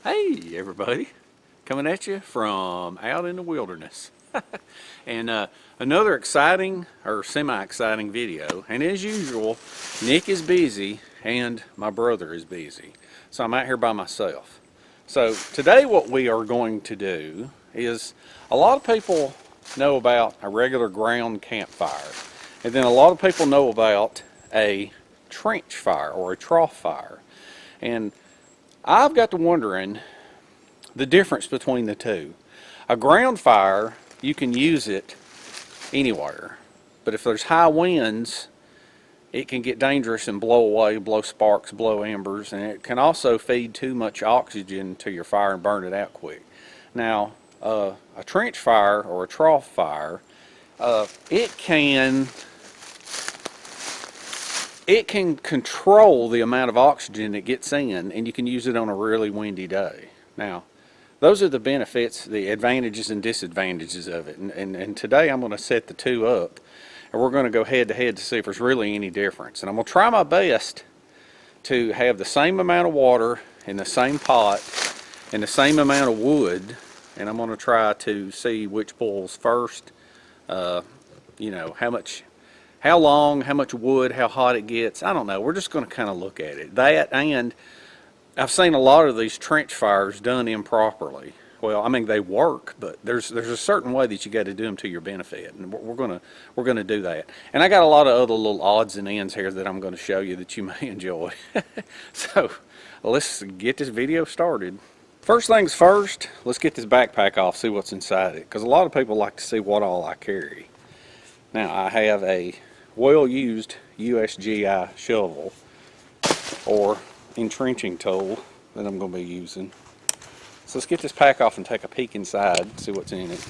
Hey everybody, coming at you from out in the wilderness. And another exciting or semi-exciting video. And as usual, Nick is busy and my brother is busy. So I'm out here by myself. So today what we are going to do is, a lot of people know about a regular ground campfire. And then a lot of people know about a trench fire or a trough fire. And I've got to wondering the difference between the two. A ground fire, you can use it anywhere. But if there's high winds, it can get dangerous and blow away, blow sparks, blow embers, and it can also feed too much oxygen to your fire and burn it out quick. Now, a trench fire or a trough fire, it can control the amount of oxygen it gets in, and you can use it on a really windy day. Now, those are the benefits, the advantages and disadvantages of it. And today I'm going to set the two up, and we're going to go head to head to see if there's really any difference. And I'm going to try my best to have the same amount of water in the same pot and the same amount of wood, and I'm going to try to see which boils first, you know, how long, how much wood, how hot it gets. I don't know. We're just going to kind of look at it. That, and I've seen a lot of these trench fires done improperly. Well, I mean, they work, but there's a certain way that you got to do them to your benefit, and we're gonna do that. And I got a lot of other little odds and ends here that I'm going to show you that you may enjoy. So let's get this video started. First things first, let's get this backpack off, see what's inside it, because a lot of people like to see what all I carry. Now, I have a well-used USGI shovel or entrenching tool that I'm going to be using. So let's get this pack off and take a peek inside, see what's in it.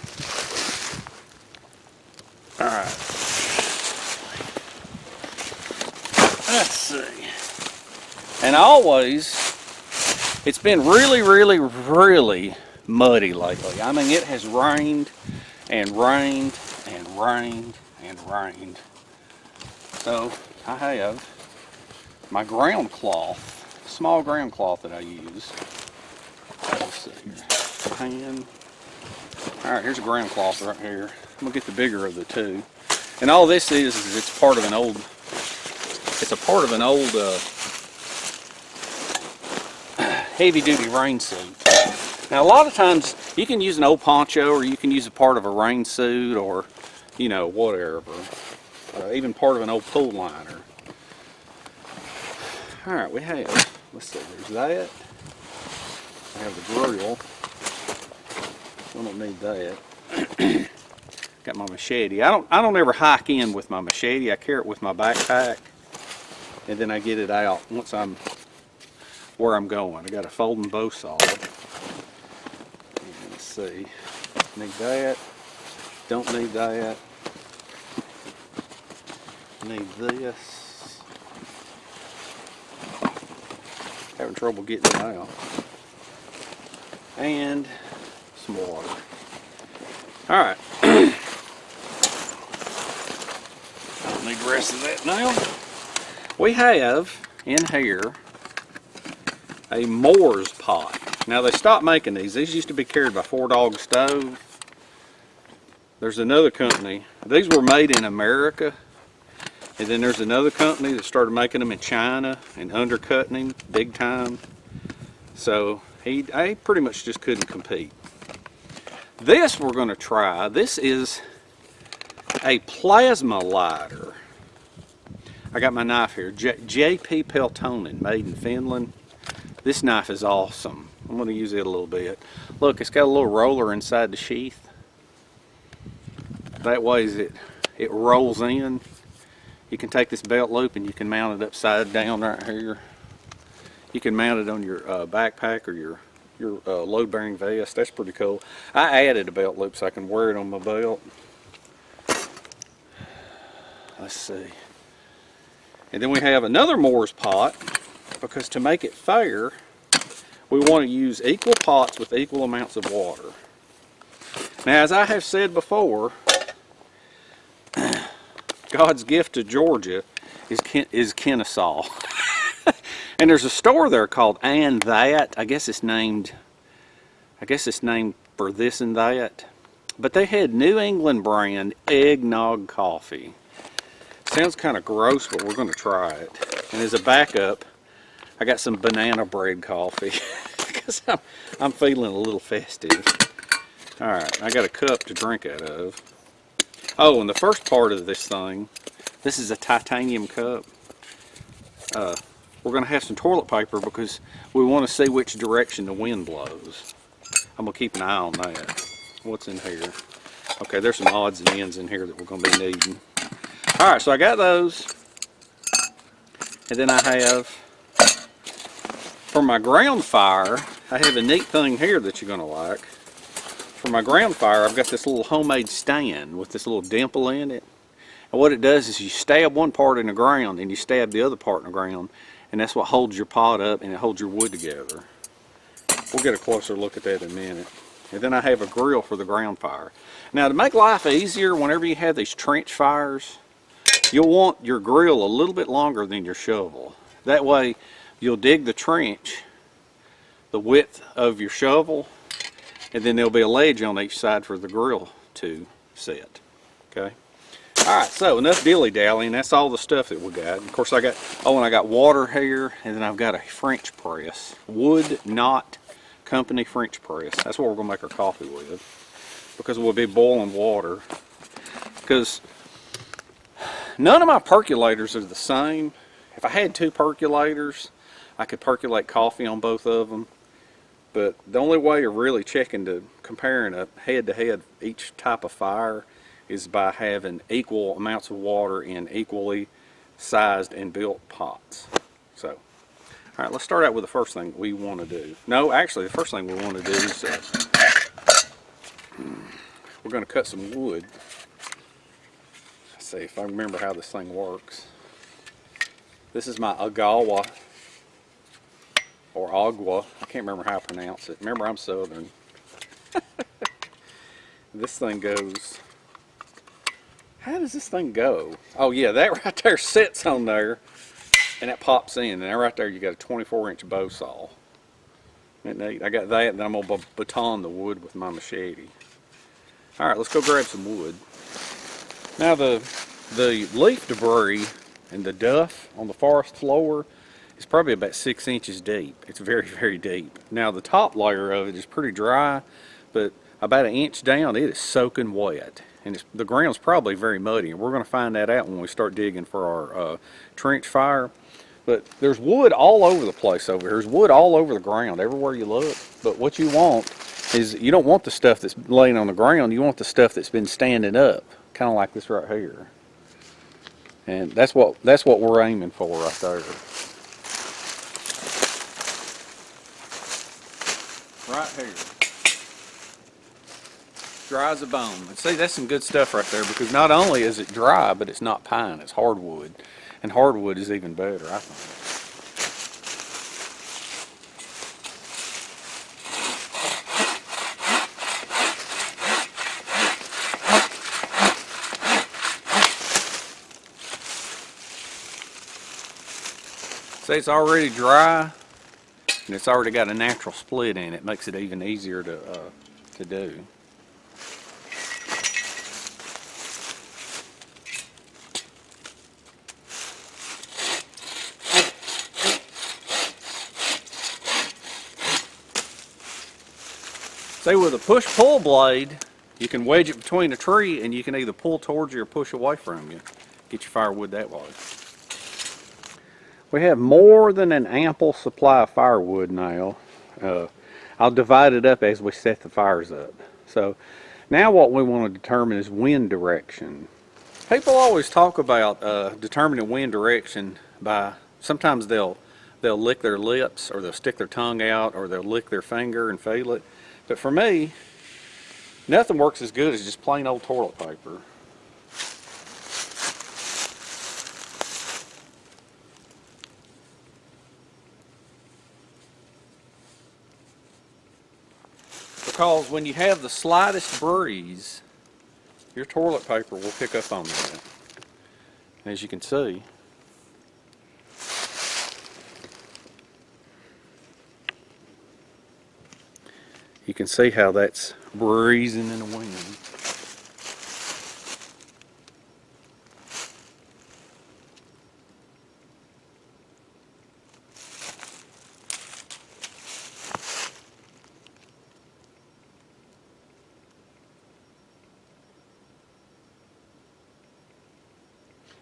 Alright. Let's see. And it's been really muddy lately. I mean, it has rained and rained and rained and rained. So I have my ground cloth, small ground cloth that I use. Let's see here. Pan. Alright, here's a ground cloth right here. I'm gonna get the bigger of the two. And all this is it's part of an old, heavy duty rain suit. Now a lot of times you can use an old poncho, or you can use a part of a rain suit, or you know, whatever. Even part of an old pool liner. Alright, we have, let's see, there's that. I have the grill. We don't need that. Got my machete. I don't ever hike in with my machete. I carry it with my backpack, and then I get it out once I'm where I'm going. I got a folding bow saw. Let's see. Need that. Don't need that. Need this. Having trouble getting it out. And some water. Alright. I don't need the rest of that now. We have in here a Moore's pot. Now they stopped making these. These used to be carried by 4-Dog Stove. There's another company. These were made in America. And then there's another company that started making them in China and undercutting him big time. So I pretty much just couldn't compete. This we're going to try. This is a plasma lighter. I got my knife here. J.P. Peltonen, made in Finland. This knife is awesome. I'm going to use it a little bit. Look, it's got a little roller inside the sheath. That way it rolls in. You can take this belt loop and you can mount it upside down right here. You can mount it on your backpack or your load-bearing vest. That's pretty cool. I added a belt loop so I can wear it on my belt. Let's see. And then we have another Moore's pot, because to make it fair, we want to use equal pots with equal amounts of water. Now, as I have said before, God's gift to Georgia is Kennesaw. And there's a store there called And That. I guess it's named I guess it's named for this and that. But they had New England brand eggnog coffee. Sounds kind of gross, but we're going to try it. And as a backup, I got some banana bread coffee because I'm feeling a little festive. All right, I got a cup to drink out of. Oh, and the first part of this thing, this is a titanium cup. We're going to have some toilet paper because we want to see which direction the wind blows. I'm going to keep an eye on that. What's in here? Okay, there's some odds and ends in here that we're going to be needing. All right, so I got those. And then I have, for my ground fire, I have a neat thing here that you're going to like. For my ground fire, I've got this little homemade stand with this little dimple in it. And what it does is you stab one part in the ground and you stab the other part in the ground, and that's what holds your pot up and it holds your wood together. We'll get a closer look at that in a minute. And then I have a grill for the ground fire. Now, to make life easier, whenever you have these trench fires, you'll want your grill a little bit longer than your shovel. That way, you'll dig the trench the width of your shovel, and then there'll be a ledge on each side for the grill to sit. Okay. All right. So enough dilly-dallying. That's all the stuff that we got. Of course, I got water here, and then I've got a French press, wood knot company French press. That's what we're gonna make our coffee with, because we'll be boiling water. Because none of my percolators are the same. If I had two percolators, I could percolate coffee on both of them. But the only way you're really checking to comparing a head-to-head each type of fire is by having equal amounts of water in equally sized and built pots. So, all right, let's start out with the first thing we want to do. No, actually, the first thing we want to do is we're going to cut some wood. Let's see if I remember how this thing works. This is my agawa, or agua. I can't remember how I pronounce it. Remember, I'm Southern. This thing goes... How does this thing go? Oh yeah, that right there sits on there, and that pops in. And right there you got a 24-inch bow saw. Isn't that neat? I got that, and then I'm going to baton the wood with my machete. All right, let's go grab some wood. Now the leaf debris and the duff on the forest floor is probably about 6 inches deep. It's very, very deep. Now the top layer of it is pretty dry, but about 1 inch down it is soaking wet. And the ground's probably very muddy, and we're going to find that out when we start digging for our trench fire. But there's wood all over the place over here. There's wood all over the ground, everywhere you look. But what you want is, you don't want the stuff that's laying on the ground. You want the stuff that's been standing up, kind of like this right here. And that's what we're aiming for right there. Right here. Dry as a bone. And see, that's some good stuff right there, because not only is it dry, but it's not pine, it's hardwood. And hardwood is even better, I think. See, it's already dry, and it's already got a natural split in it. Makes it even easier to do. See, with a push-pull blade, you can wedge it between a tree, and you can either pull towards you or push away from you. Get your firewood that way. We have more than an ample supply of firewood now. I'll divide it up as we set the fires up. So now what we want to determine is wind direction. People always talk about determining wind direction by, sometimes they'll lick their lips, or they'll stick their tongue out, or they'll lick their finger and feel it. But for me, nothing works as good as just plain old toilet paper. Because when you have the slightest breeze, your toilet paper will pick up on that. As you can see, You can see how that's breezing in the wind.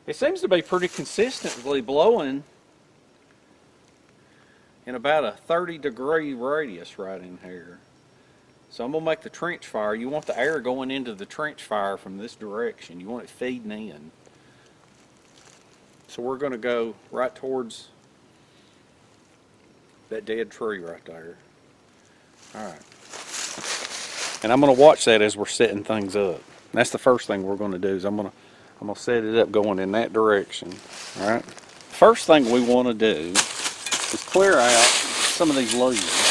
It seems to be pretty consistently blowing in about a 30-degree radius right in here. So I'm going to make the trench fire. You want the air going into the trench fire from this direction. You want it feeding in. So we're going to go right towards that dead tree right there. Alright. And I'm going to watch that as we're setting things up. And that's the first thing we're going to do is I'm going to set it up going in that direction. Alright. First thing we want to do is clear out some of these leaves.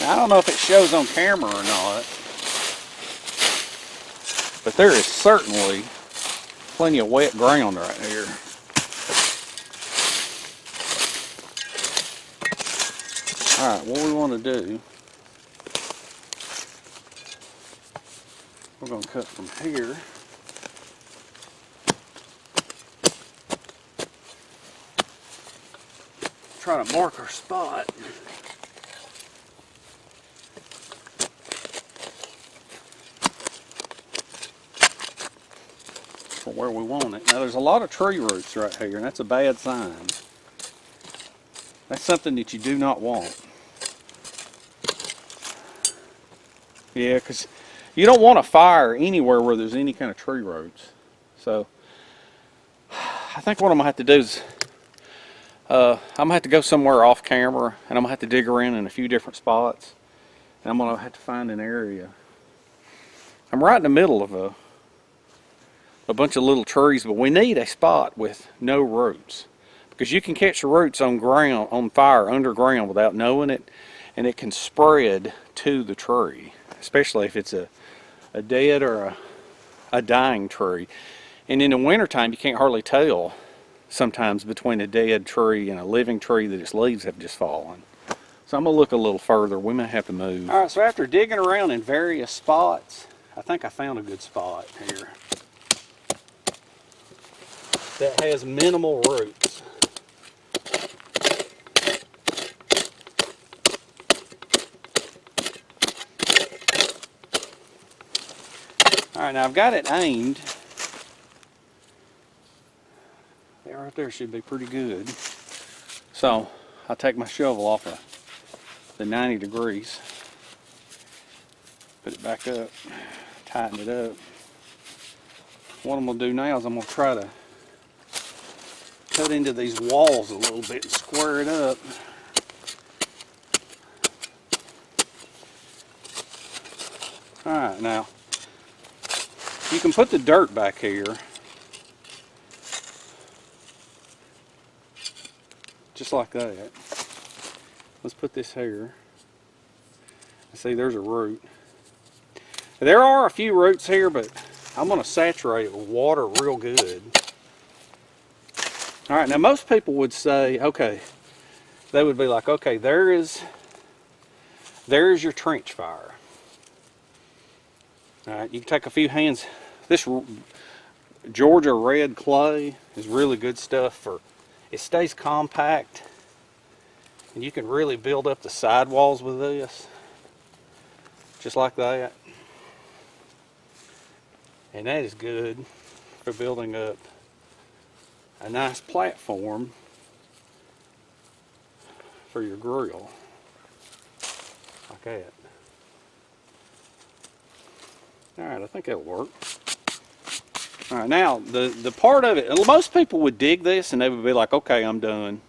Now, I don't know if it shows on camera or not, but there is certainly plenty of wet ground right here. Alright, what we want to do, we're going to cut from here. Try to mark our spot. For where we want it. Now there's a lot of tree roots right here, and that's a bad sign. That's something that you do not want. Yeah, because you don't want a fire anywhere where there's any kind of tree roots. So I think what I'm going to have to do is I'm going to have to go somewhere off camera, and I'm going to have to dig around in a few different spots. And I'm going to have to find an area. I'm right in the middle of a bunch of little trees, but we need a spot with no roots. Because you can catch the roots on fire underground without knowing it, and it can spread to the tree, especially if it's a dead or a dying tree. And in the wintertime, you can't hardly tell sometimes between a dead tree and a living tree that its leaves have just fallen. So I'm going to look a little further. We may have to move. Alright, so after digging around in various spots, I think I found a good spot here that has minimal roots. Alright, now I've got it aimed. That right there should be pretty good. So I'll take my shovel off of the 90 degrees, put it back up, tighten it up. What I'm going to do now is I'm going to try to cut into these walls a little bit and square it up. Alright, now you can put the dirt back here just like that. Let's put this here. See, there's a root. There are a few roots here, but I'm going to saturate it with water real good. Alright, now most people would say, okay, they would be like, okay, there's your trench fire. Alright, you can take a few hands. This Georgia red clay is really good stuff for, it stays compact, and you can really build up the sidewalls with this, just like that. And that is good for building up a nice platform for your grill, like that. Alright, I think that'll work. Alright, now the part of it, most people would dig this and they would be like, okay, I'm done.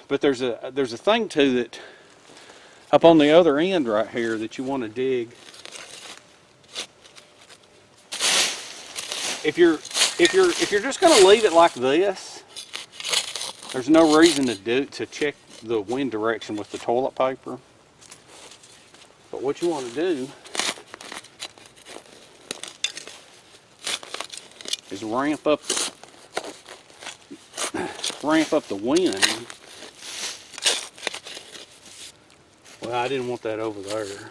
But there's a thing to that up on the other end right here that you want to dig. If you're just going to leave it like this, there's no reason to check the wind direction with the toilet paper. But what you want to do is ramp up ramp up the wind. Well, I didn't want that over there.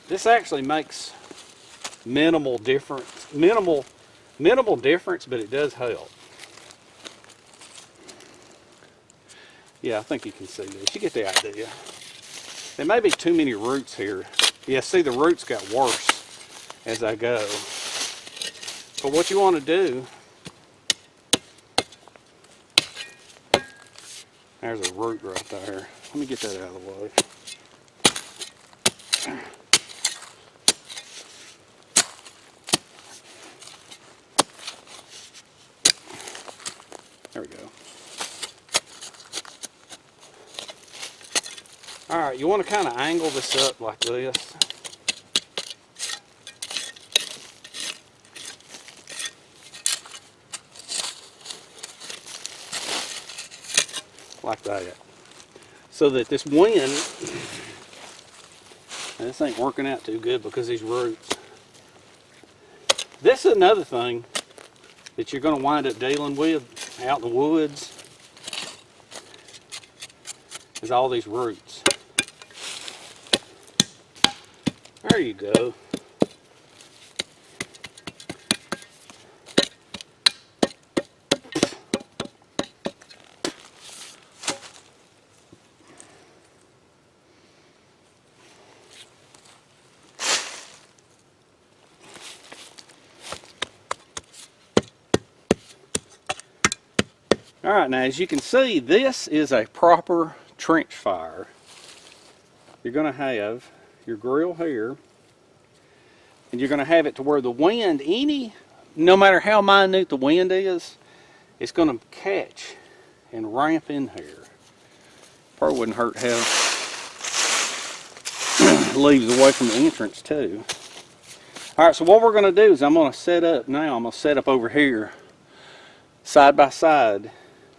This actually makes minimal difference, minimal difference, but it does help. Yeah, I think you can see this. You get the idea. There may be too many roots here. Yeah, see, the roots got worse as I go. But what you want to do, there's a root right there. Let me get that out of the way. There we go. Alright, you want to kind of angle this up like this. Like that. So that this wind, this ain't working out too good because these roots. This is another thing that you're going to wind up dealing with out in the woods, is all these roots. There you go. All right, now as you can see, this is a proper trench fire. You're going to have your grill here, and you're going to have it to where the wind, no matter how minute the wind is, it's going to catch and ramp in here. Probably wouldn't hurt to have leaves away from the entrance too. All right, so what we're going to do is I'm going to set up over here, side by side,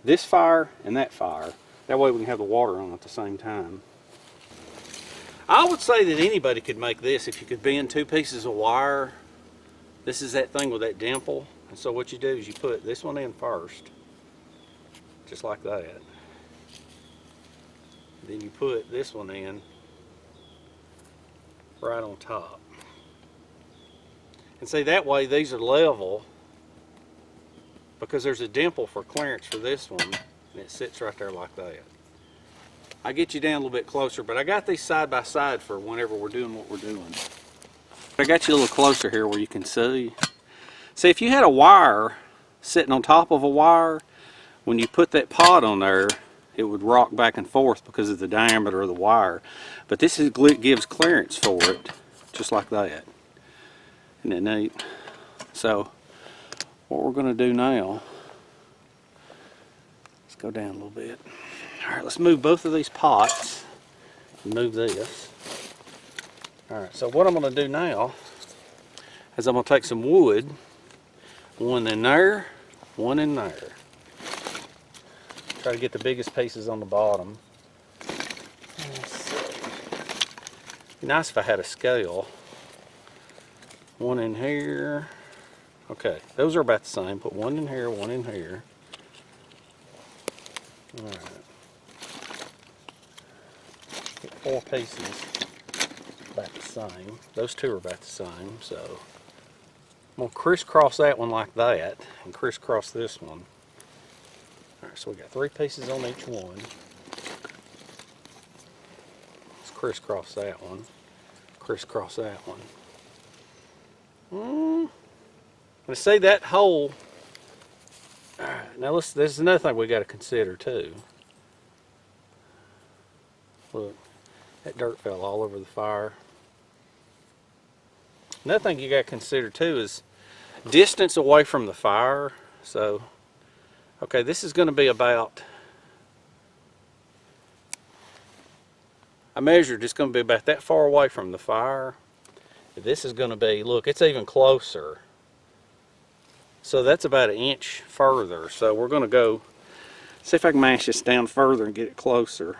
this fire and that fire. That way we can have the water on at the same time. I would say that anybody could make this if you could bend 2 pieces of wire. This is that thing with that dimple. And so what you do is you put this one in first, just like that. Then you put this one in right on top. And see, that way these are level, because there's a dimple for clearance for this one, and it sits right there like that. I get you down a little bit closer, but I got these side by side for whenever we're doing what we're doing. I got you a little closer here where you can see. See, if you had a wire sitting on top of a wire, when you put that pot on there, it would rock back and forth because of the diameter of the wire. But this gives clearance for it, just like that. Isn't it neat? So, what we're going to do now, let's go down a little bit. All right, let's move both of these pots and move this. All right, so what I'm going to do now is I'm going to take some wood, one in there, one in there. Try to get the biggest pieces on the bottom. Let's see. It'd be nice if I had a scale. One in here. Okay, those are about the same. Put one in here, one in here. All right. Get 4 pieces about the same. Those 2 are about the same. So I'm going to crisscross that one like that and crisscross this one. All right, so we got 3 pieces on each one. Let's crisscross that one. Crisscross that one. Let's see that hole. All right, now there's another thing we got to consider too. Look, that dirt fell all over the fire. Another thing you got to consider too is distance away from the fire. So, okay, this is going to be about, I measured it's going to be about that far away from the fire. This is going to be, look, it's even closer. So that's about 1 inch further. So we're going to go, see if I can mash this down further and get it closer.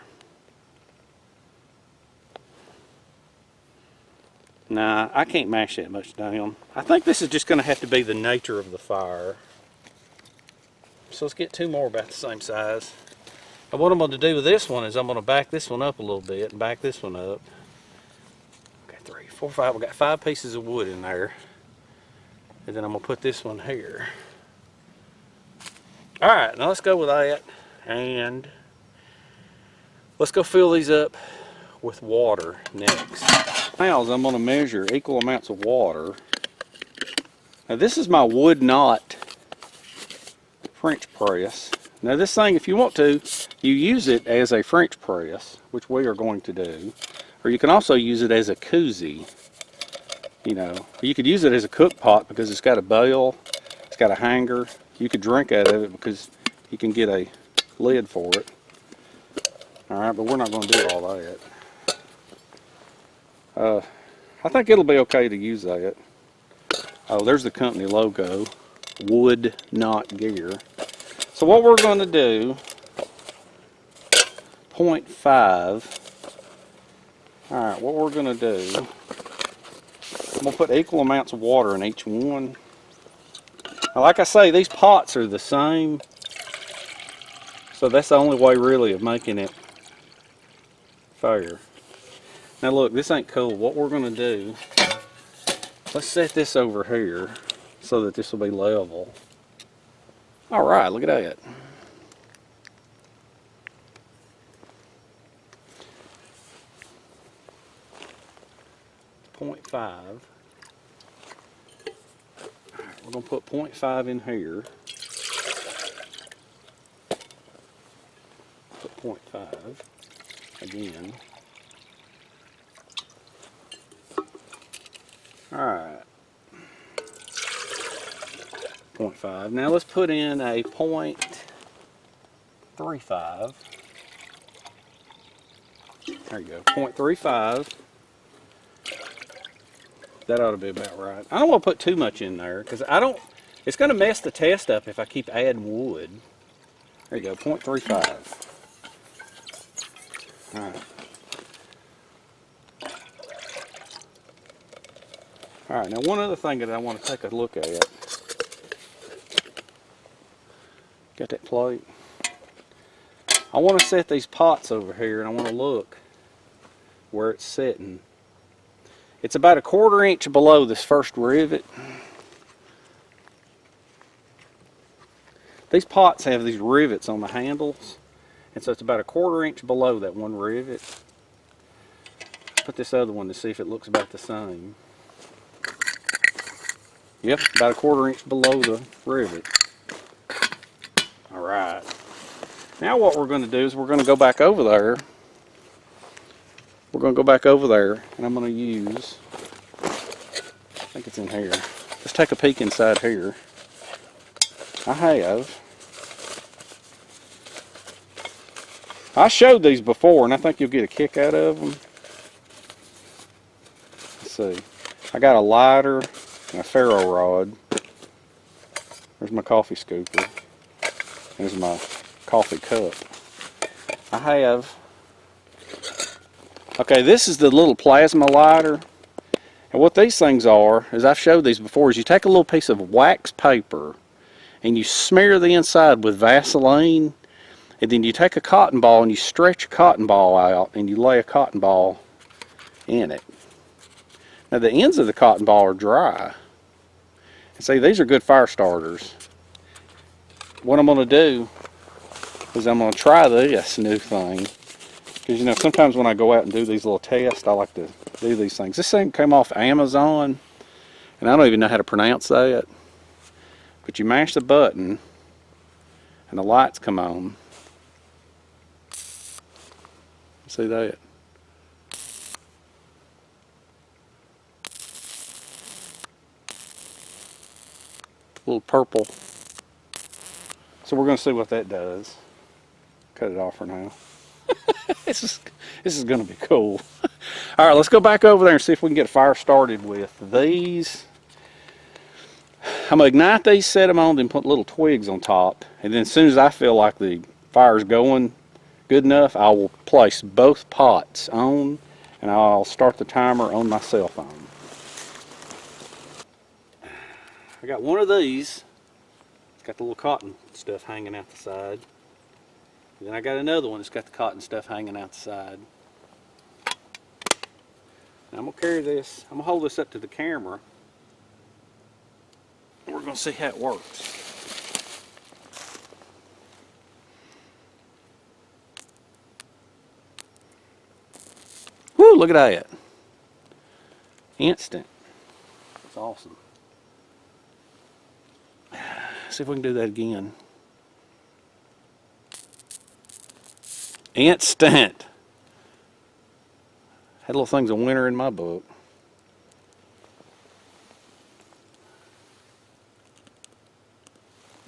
Nah, I can't mash that much down. I think this is just going to have to be the nature of the fire. So let's get 2 more about the same size. And what I'm going to do with this one is I'm going to back this one up a little bit and back this one up. Okay, 3, 4, 5. We've got 5 pieces of wood in there. And then I'm going to put this one here. Alright, now let's go with that. And let's go fill these up with water next. Now I'm going to measure equal amounts of water. Now this is my wood knot French press. Now this thing, if you want to, you use it as a French press, which we are going to do. Or you can also use it as a koozie. You know, you could use it as a cook pot because it's got a bell, it's got a hanger. You could drink out of it because you can get a lid for it. Alright, but we're not going to do all that. I think it'll be okay to use that. Oh, there's the company logo, Wood Knot Gear. So what we're going to do, 0.5. Alright, what we're going to do, I'm going to put equal amounts of water in each one. Now, like I say, these pots are the same. So that's the only way really of making it fair. Now look, this ain't cool. What we're going to do, let's set this over here so that this will be level. Alright, look at that. .5. We're going to put 0.5 in here. Put 0.5 again. Alright. 0.5. Now let's put in a 0.35. There you go. 0.35. That ought to be about right. I don't want to put too much in there because it's going to mess the test up if I keep adding wood. There you go, 0.35. Alright. Alright, now one other thing that I want to take a look at. Got that plate? I want to set these pots over here and I want to look where it's sitting. It's about 1/4 inch below this first rivet. These pots have these rivets on the handles, and so it's about 1/4 inch below that one rivet. Put this other one to see if it looks about the same. Yep, about 1/4 inch below the rivet. Alright. Now what we're going to do is we're going to go back over there. We're going to go back over there, and I'm going to use, I think it's in here. Let's take a peek inside here. I showed these before, and I think you'll get a kick out of them. Let's see. I got a lighter and a ferro rod. There's my coffee scooper. There's my coffee cup. I have, okay, this is the little plasma lighter. And what these things are, as I've showed these before, is you take a little piece of wax paper and you smear the inside with Vaseline, and then you take a cotton ball and you stretch a cotton ball out and you lay a cotton ball in it. Now the ends of the cotton ball are dry. And see, these are good fire starters. What I'm going to do is I'm going to try this new thing. Because, you know, sometimes when I go out and do these little tests, I like to do these things. This thing came off Amazon, and I don't even know how to pronounce that. But you mash the button, and the lights come on. See that? A little purple. So we're going to see what that does. Cut it off for now. This is going to be cool. All right, let's go back over there and see if we can get a fire started with these. I'm going to ignite these, set them on, then put little twigs on top. And then as soon as I feel like the fire's going good enough, I will place both pots on, and I'll start the timer on my cell phone. I got one of these. It's got the little cotton stuff hanging out the side. And then I got another one that's got the cotton stuff hanging out the side. Now I'm going to carry this, I'm going to hold this up to the camera. And we're going to see how it works. Woo, look at that. Instant. That's awesome. See if we can do that again. Instant. That little thing's a winner in my book.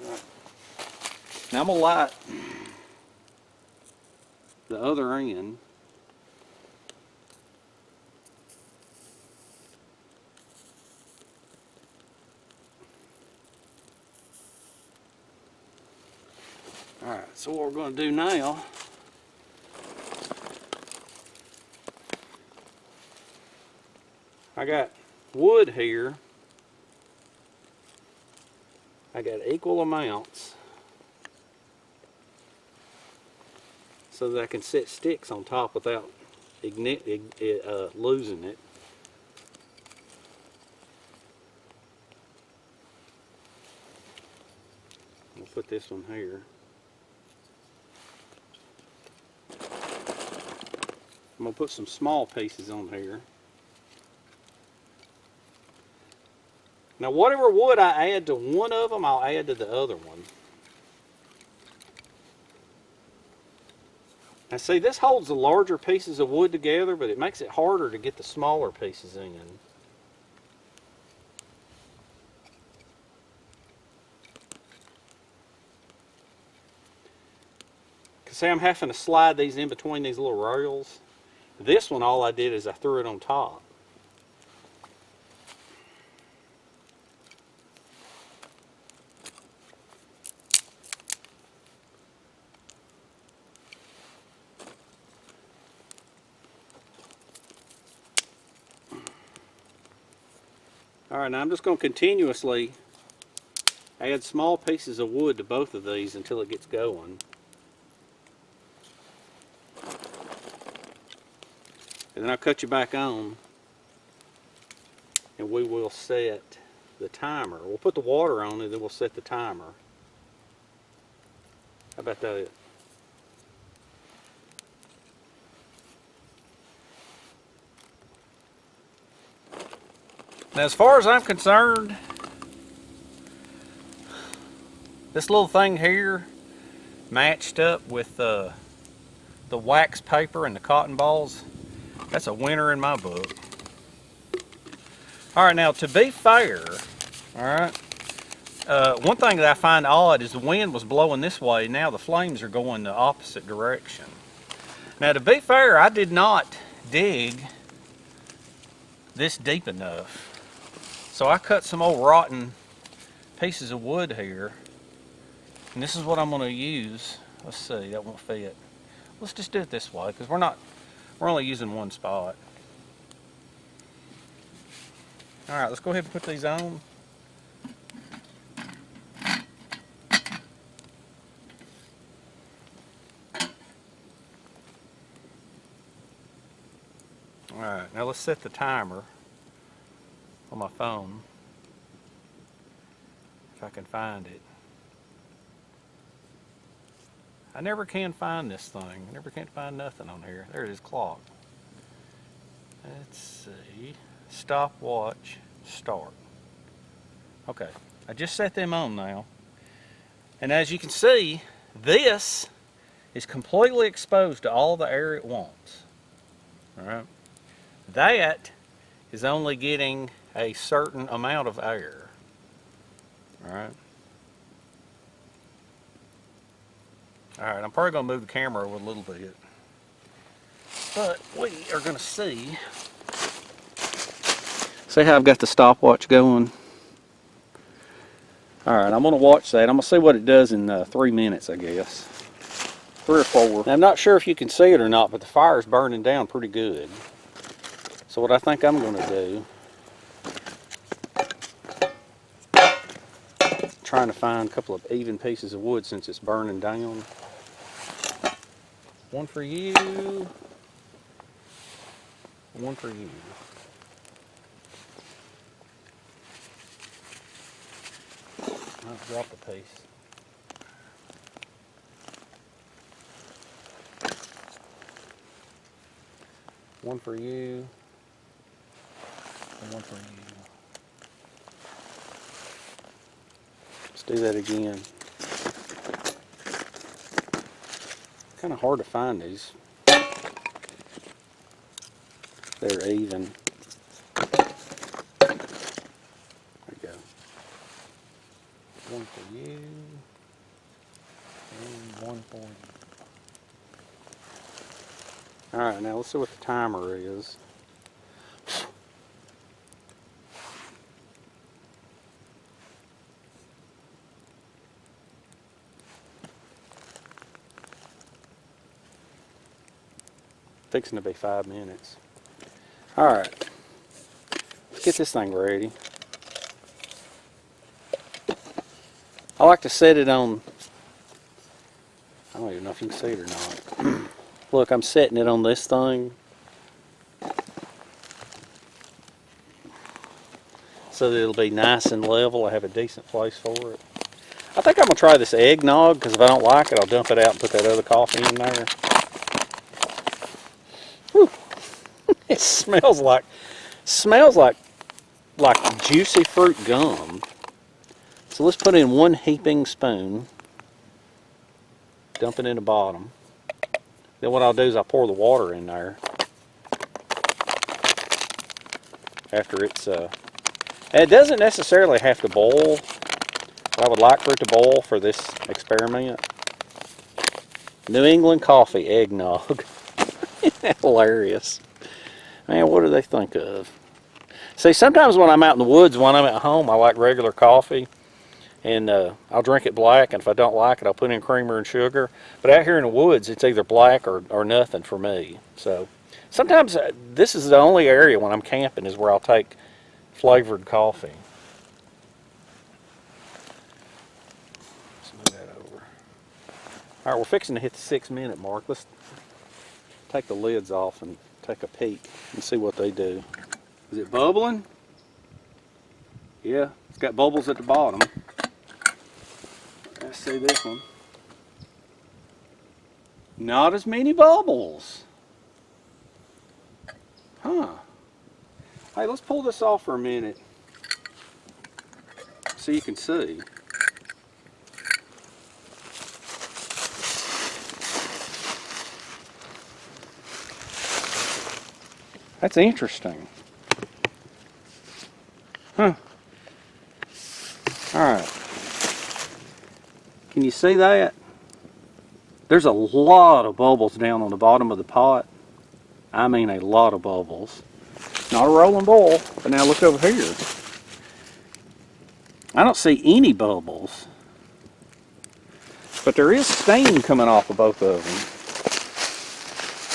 Right. Now I'm going to light the other end. Alright, so what we're going to do now, I got wood here. I got equal amounts so that I can set sticks on top without losing it. We'll put this one here. I'm going to put some small pieces on here. Now whatever wood I add to one of them, I'll add to the other one. Now see, this holds the larger pieces of wood together, but it makes it harder to get the smaller pieces in. Because see, I'm having to slide these in between these little rails. This one, all I did is I threw it on top. Alright, now I'm just going to continuously add small pieces of wood to both of these until it gets going. And then I'll cut you back on and we will set the timer. We'll put the water on and then we'll set the timer. How about that? Now as far as I'm concerned, this little thing here matched up with the wax paper and the cotton balls, that's a winner in my book. Alright, now to be fair, alright, one thing that I find odd is the wind was blowing this way, now the flames are going the opposite direction. Now to be fair, I did not dig this deep enough. So I cut some old rotten pieces of wood here, and this is what I'm going to use. Let's see, that won't fit. Let's just do it this way because we're only using one spot. All right, let's go ahead and put these on. All right, now let's set the timer on my phone, if I can find it. I never can find this thing. I never can find nothing on here. There it is, clock. Let's see. Stopwatch, start. Okay, I just set them on now. And as you can see, this is completely exposed to all the air it wants. All right. That is only getting a certain amount of air. All right. All right, I'm probably going to move the camera over a little bit. But we are going to see how I've got the stopwatch going. All right, I'm going to watch that. I'm going to see what it does in 3 minutes, I guess. 3 or 4. Now, I'm not sure if you can see it or not, but the fire's burning down pretty good. So what I think I'm going to do trying to find a couple of even pieces of wood since it's burning down. One for you. One for you. I'll drop a piece. One for you. And one for you. Let's do that again. Kind of hard to find these. They're even. There you go. One for you. And one for you. Alright, now let's see what the timer is. Fixing to be 5 minutes. Alright, let's get this thing ready. I like to set it on, I don't even know if you can see it or not. Look, I'm setting it on this thing so that it'll be nice and level. I have a decent place for it. I think I'm going to try this eggnog, because if I don't like it, I'll dump it out and put that other coffee in there. Whew. It smells like juicy fruit gum. So let's put in 1 heaping spoon. Dump it in the bottom. Then what I'll do is I'll pour the water in there. After it's, and it doesn't necessarily have to boil. But I would like for it to boil for this experiment. New England coffee eggnog. Isn't that hilarious? Man, what do they think of? See, sometimes when I'm out in the woods, when I'm at home, I like regular coffee. And I'll drink it black, and if I don't like it, I'll put in creamer and sugar. But out here in the woods, it's either black or nothing for me. So sometimes this is the only area when I'm camping is where I'll take flavored coffee. Let's move that over. All right, we're fixing to hit the 6-minute mark. Let's take the lids off and take a peek and see what they do. Is it bubbling? Yeah, it's got bubbles at the bottom. Let's see this one. Not as many bubbles. Huh. Hey, let's pull this off for a minute so you can see. That's interesting. Huh. Alright. Can you see that? There's a lot of bubbles down on the bottom of the pot. I mean a lot of bubbles. Not a rolling boil, but now look over here. I don't see any bubbles. But there is steam coming off of both of them.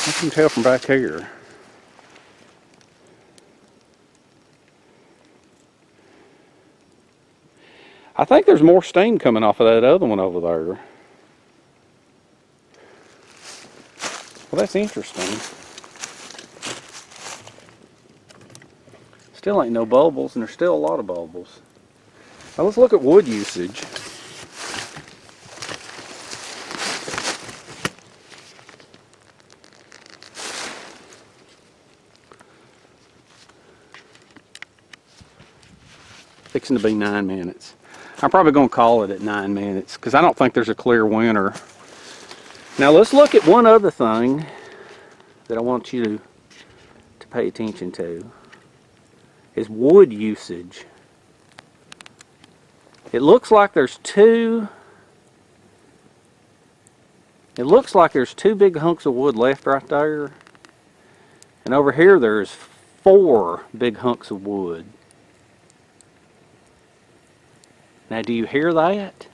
I can tell from back here. I think there's more steam coming off of that other one over there. Well, that's interesting. Still ain't no bubbles, and there's still a lot of bubbles. Now let's look at wood usage. Fixing to be 9 minutes. I'm probably going to call it at 9 minutes because I don't think there's a clear winner. Now let's look at one other thing that I want you to pay attention to. Is wood usage. It looks like there's two big hunks of wood left right there. And over here there's 4 big hunks of wood. Now, do you hear that?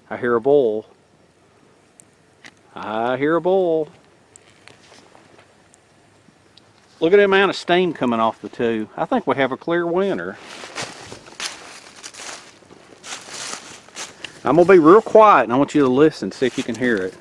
I hear a bull. I hear a bull. Look at the amount of steam coming off the two. I think we have a clear winner. I'm going to be real quiet and I want you to listen, see if you can hear it.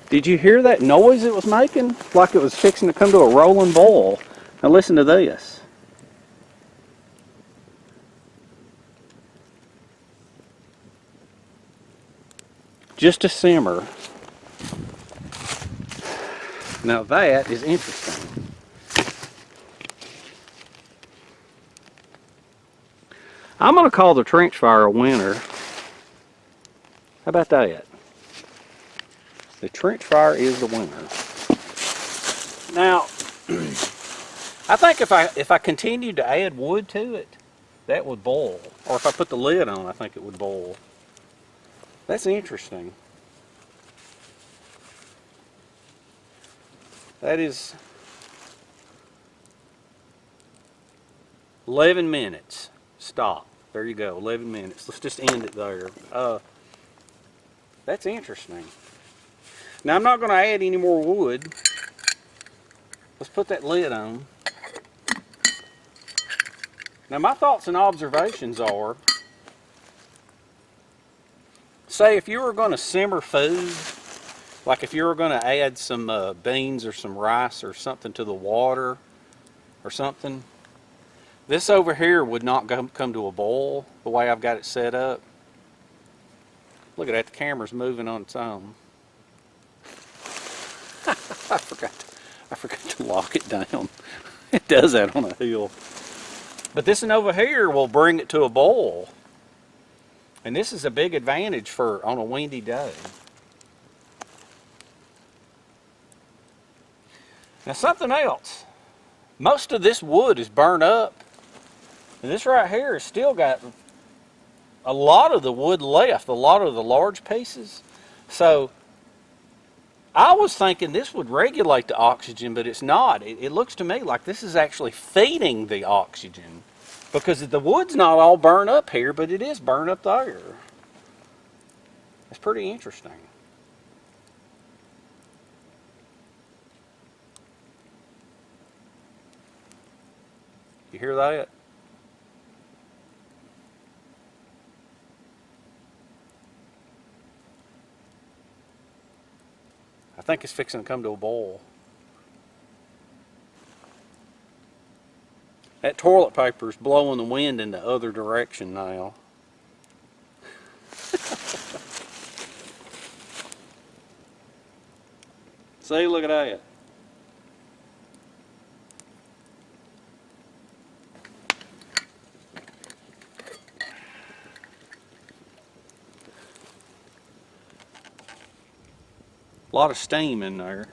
Did you hear that noise it was making? Like it was fixing to come to a rolling boil. Now listen to this. Just a simmer. Now that is interesting. I'm going to call the trench fire a winner. How about that? The trench fire is the winner. Now, I think if I continued to add wood to it, that would boil. Or if I put the lid on, I think it would boil. That's interesting. That is 11 minutes. Stop. There you go, 11 minutes. Let's just end it there. That's interesting. Now I'm not going to add any more wood. Let's put that lid on. Now my thoughts and observations are, say if you were going to simmer food, like if you were going to add some beans or some rice or something to the water or something, this over here would not come to a boil the way I've got it set up. Look at that, the camera's moving on its own. I forgot to lock it down. It does that on a hill. But this one over here will bring it to a boil. And this is a big advantage for on a windy day. Now something else. Most of this wood is burnt up. And this right here has still got a lot of the wood left, a lot of the large pieces. So I was thinking this would regulate the oxygen, but it's not. It looks to me like this is actually feeding the oxygen, because the wood's not all burned up here, but it is burned up there. It's pretty interesting. You hear that? I think it's fixing to come to a boil. That toilet paper is blowing the wind in the other direction now. See, look at that. A lot of steam in there.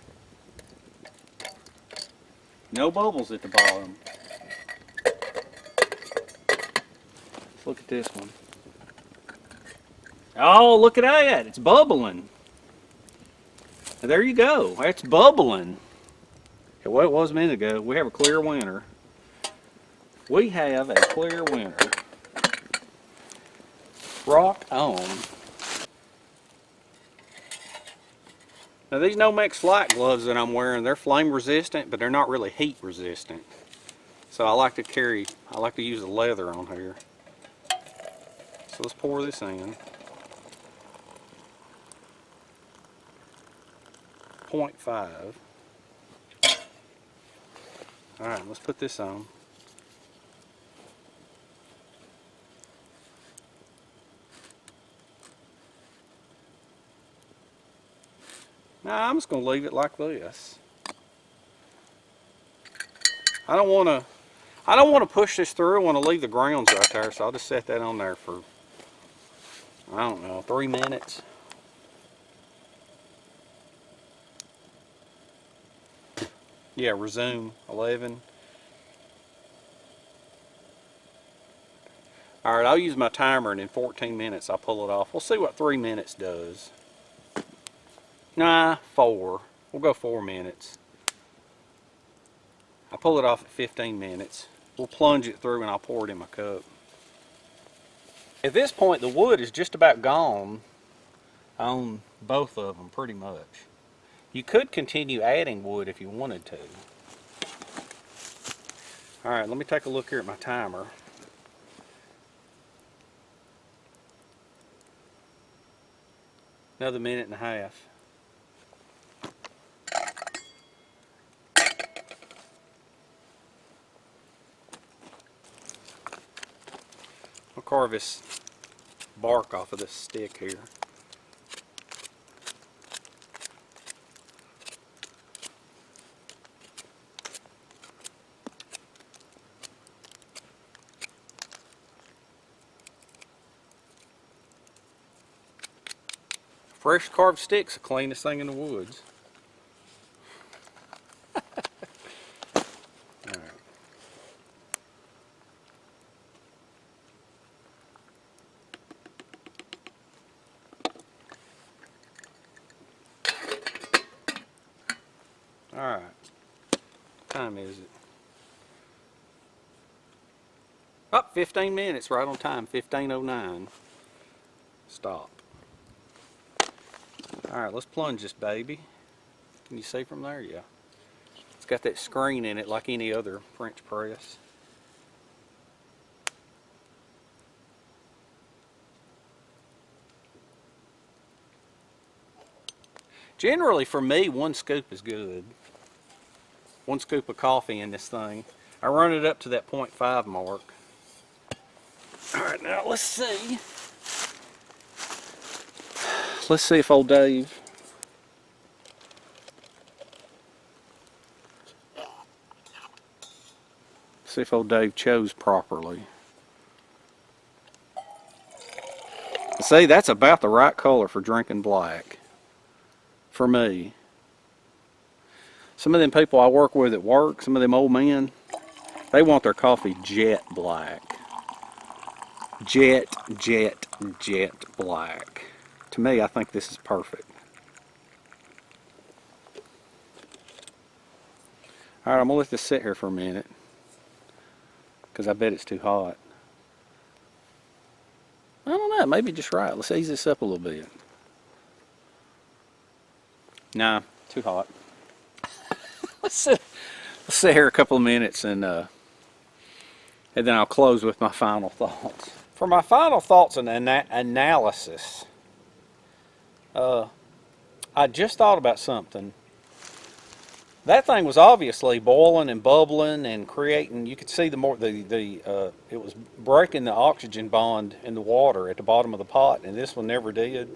No bubbles at the bottom. Let's look at this one. Oh, look at that. It's bubbling. There you go. That's bubbling. Well, it was a minute ago. We have a clear winter. We have a clear winter. Rock on. Now these Nomex flight gloves that I'm wearing, they're flame resistant, but they're not really heat resistant. So I like to use the leather on here. So let's pour this in. 0.5. Alright, let's put this on. Now I'm just going to leave it like this. I don't want to push this through. I want to leave the grounds right there, so I'll just set that on there for, I don't know, 3 minutes. Yeah, resume 11. Alright, I'll use my timer, and in 14 minutes I'll pull it off. We'll see what 3 minutes does. Nah, 4. We'll go 4 minutes. I'll pull it off at 15 minutes. We'll plunge it through and I'll pour it in my cup. At this point, the wood is just about gone on both of them, pretty much. You could continue adding wood if you wanted to. All right, let me take a look here at my timer. Another minute and a half. I'll carve this bark off of this stick here. Fresh carved stick's the cleanest thing in the woods. Alright, what time is it? Oh, 15 minutes, right on time, 15:09. Stop. Alright, let's plunge this baby. Can you see from there? Yeah. It's got that screen in it like any other French press. Generally for me, 1 scoop is good. 1 scoop of coffee in this thing. I run it up to that 0.5 mark. Alright, now let's see. Let's see if old Dave chose properly. See, that's about the right color for drinking black. For me. Some of them people I work with at work, some of them old men, they want their coffee jet black. Jet black. To me, I think this is perfect. Alright, I'm going to let this sit here for a minute, because I bet it's too hot. I don't know, maybe just right. Let's ease this up a little bit. Nah, too hot. Let's sit here a couple of minutes and then I'll close with my final thoughts. For my final thoughts and analysis, I just thought about something. That thing was obviously boiling and bubbling and creating. You could see it was breaking the oxygen bond in the water at the bottom of the pot, and this one never did.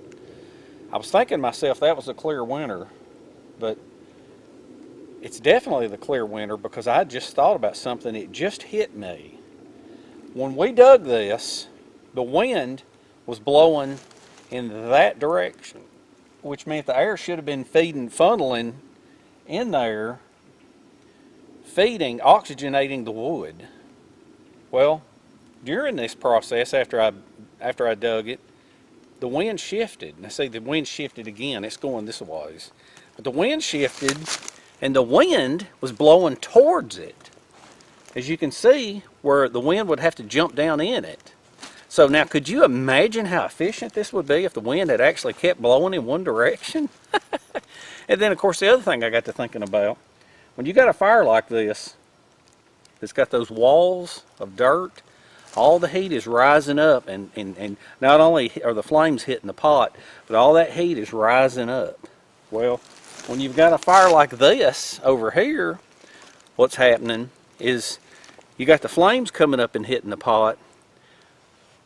I was thinking to myself that was a clear winner, but it's definitely the clear winner because I just thought about something. It just hit me. When we dug this, the wind was blowing in that direction, which meant the air should have been funneling in there, oxygenating the wood. Well, during this process, after I dug it, the wind shifted. Now see, the wind shifted again. It's going this ways. But the wind shifted, and the wind was blowing towards it. As you can see, where the wind would have to jump down in it. So now, could you imagine how efficient this would be if the wind had actually kept blowing in one direction? And then, of course, the other thing I got to thinking about, when you got a fire like this, it's got those walls of dirt, all the heat is rising up, and not only are the flames hitting the pot, but all that heat is rising up. Well, when you've got a fire like this over here, what's happening is you got the flames coming up and hitting the pot,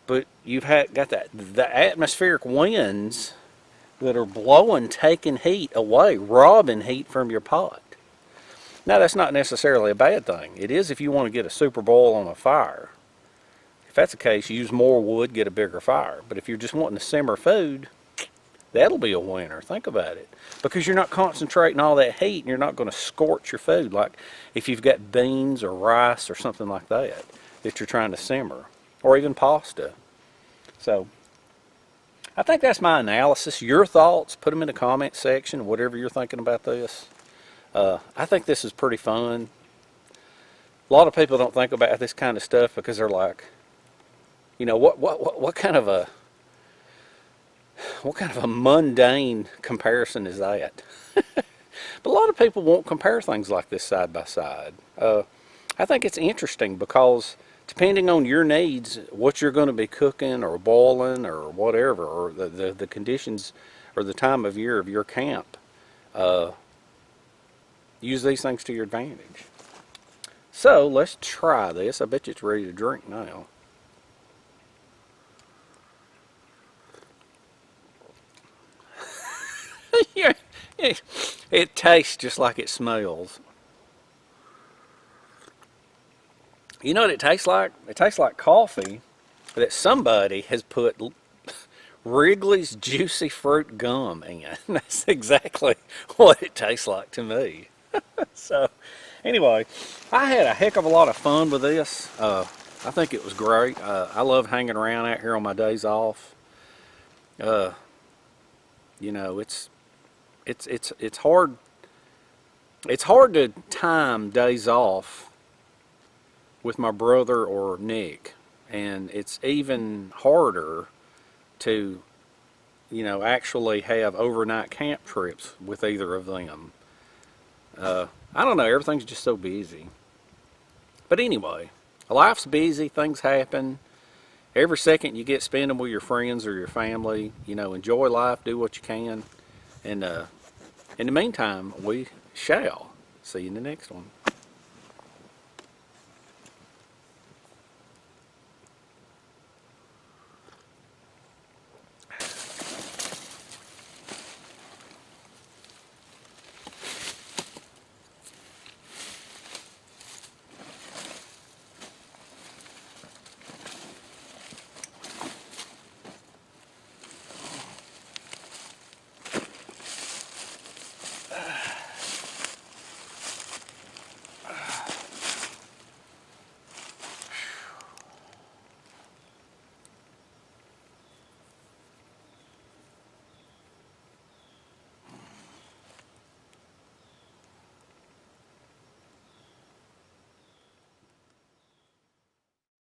but you've got the atmospheric winds that are blowing, taking heat away, robbing heat from your pot. Now, that's not necessarily a bad thing. It is if you want to get a super boil on a fire. If that's the case, use more wood, get a bigger fire. But if you're just wanting to simmer food, that'll be a winner. Think about it. Because you're not concentrating all that heat and you're not going to scorch your food like if you've got beans or rice or something like that you're trying to simmer. Or even pasta. So, I think that's my analysis. Your thoughts, put them in the comment section, whatever you're thinking about this. I think this is pretty fun. A lot of people don't think about this kind of stuff because they're like, you know, what kind of a mundane comparison is that? But a lot of people won't compare things like this side by side. I think it's interesting because depending on your needs, what you're going to be cooking or boiling or whatever, or the conditions or the time of year of your camp, use these things to your advantage. So let's try this. I bet you it's ready to drink now. Yeah, it tastes just like it smells. You know what it tastes like? It tastes like coffee that somebody has put Wrigley's Juicy Fruit gum in. That's exactly what it tastes like to me. So, anyway, I had a heck of a lot of fun with this. I think it was great. I love hanging around out here on my days off. You know, it's hard. It's hard to time days off with my brother or Nick, and it's even harder to, you know, actually have overnight camp trips with either of them. I don't know, everything's just so busy. But anyway, life's busy, things happen. Every second you get spending with your friends or your family, you know, enjoy life, do what you can. And in the meantime, we shall see you in the next one.